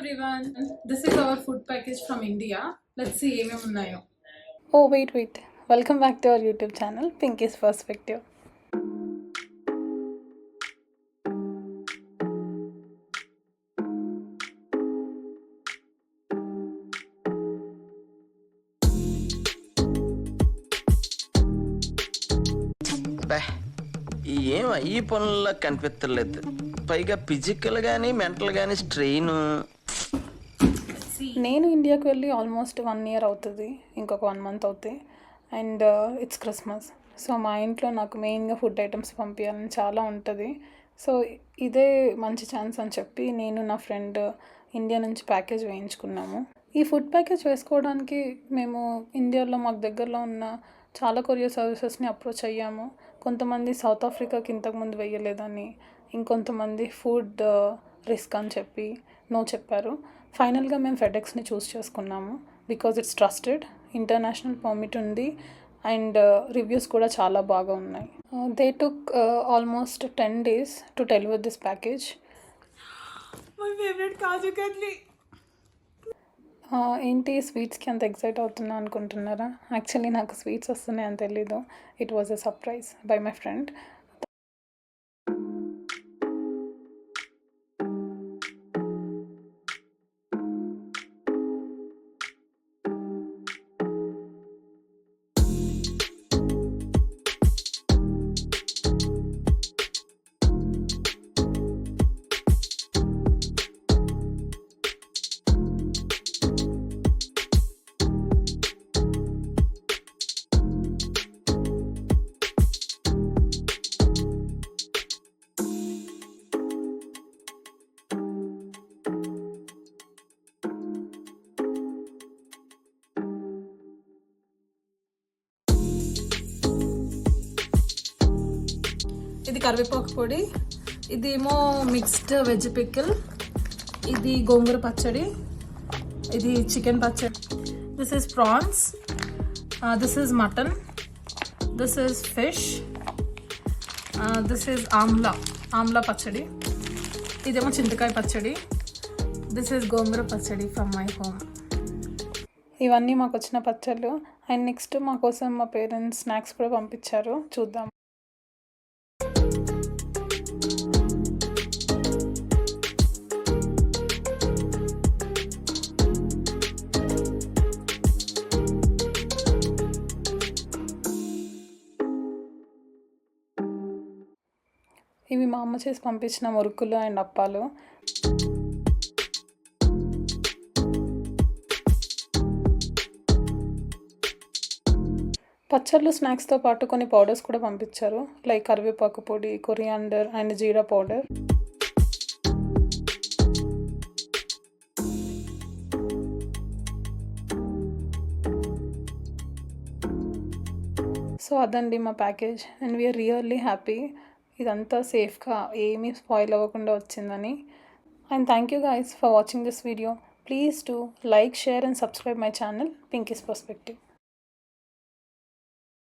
everyone. This is our food package from India. Let's see ఏమేమి ఉన్నాయో. Oh, wait. Welcome back to our YouTube channel, Pinky's Perspective. ఏం ఈ పనుల్లో కనిపించలేదు. పైగా ఫిజికల్ కానీ మెంటల్ కానీ స్ట్రెయిన్. నేను ఇండియాకి వెళ్ళి ఆల్మోస్ట్ 1 year అవుతుంది, ఇంకొక 1 month అవుతుంది. And it's Christmas. సో మా ఇంట్లో నాకు మెయిన్గా ఫుడ్ ఐటమ్స్ పంపించాలని చాలా ఉంటుంది. సో ఇదే మంచి ఛాన్స్ అని చెప్పి నేను నా ఫ్రెండ్ ఇండియా నుంచి ప్యాకేజ్ వేయించుకున్నాము. ఈ ఫుడ్ ప్యాకేజ్ వేసుకోవడానికి మేము ఇండియాలో మాకు దగ్గరలో ఉన్న చాలా కొరియర్ సర్వీసెస్ని అప్రోచ్ అయ్యాము. కొంతమంది సౌత్ ఆఫ్రికాకి ఇంతకుముందు వేయలేదని, ఇంకొంతమంది ఫుడ్ రిస్క్ అని చెప్పి నో చెప్పారు. ఫైనల్గా మేము ఫెడెక్స్ని చూస్ చేసుకున్నాము because it's trusted, international permit ఉంది అండ్ రివ్యూస్ కూడా చాలా బాగా ఉన్నాయి. They took almost 10 days to deliver this package. My favorite kaju katli. ఏంటి స్వీట్స్కి అంత ఎక్సైట్ అవుతున్నా అనుకుంటున్నారా? యాక్చువల్లీ నాకు స్వీట్స్ వస్తున్నాయి అని తెలీదు. It was a surprise by my friend. ఇది కరివేపాకు పొడి, ఇదేమో మిక్స్డ్ వెజ్ పికిల్, ఇది గోంగూర పచ్చడి, ఇది చికెన్ పచ్చడి. This is prawns, this is mutton, this is fish, this is Amla పచ్చడి, ఇదేమో చింతకాయ పచ్చడి, దిస్ ఈజ్ గోంగూర పచ్చడి ఫ్రమ్ మై హోమ్. ఇవన్నీ మాకు వచ్చిన పచ్చళ్ళు. అండ్ నెక్స్ట్ మా కోసం మా పేరెంట్స్ స్నాక్స్ కూడా పంపించారు, చూద్దాం. ఇవి మా అమ్మ చేసి పంపించిన మురుకులు అండ్ అప్పాలు. పచ్చళ్ళు స్నాక్స్తో పాటు కొన్ని పౌడర్స్ కూడా పంపించారు, లైక్ కరివేపాకు పొడి, coriander and jeera powder. So అదండి మా package and we are really happy. ఇదంతా సేఫ్గా ఏమీ స్పాయిల్ అవ్వకుండా వచ్చిందని. And thank you guys for watching this video. Please to like, share and subscribe my channel Pinky's Perspective.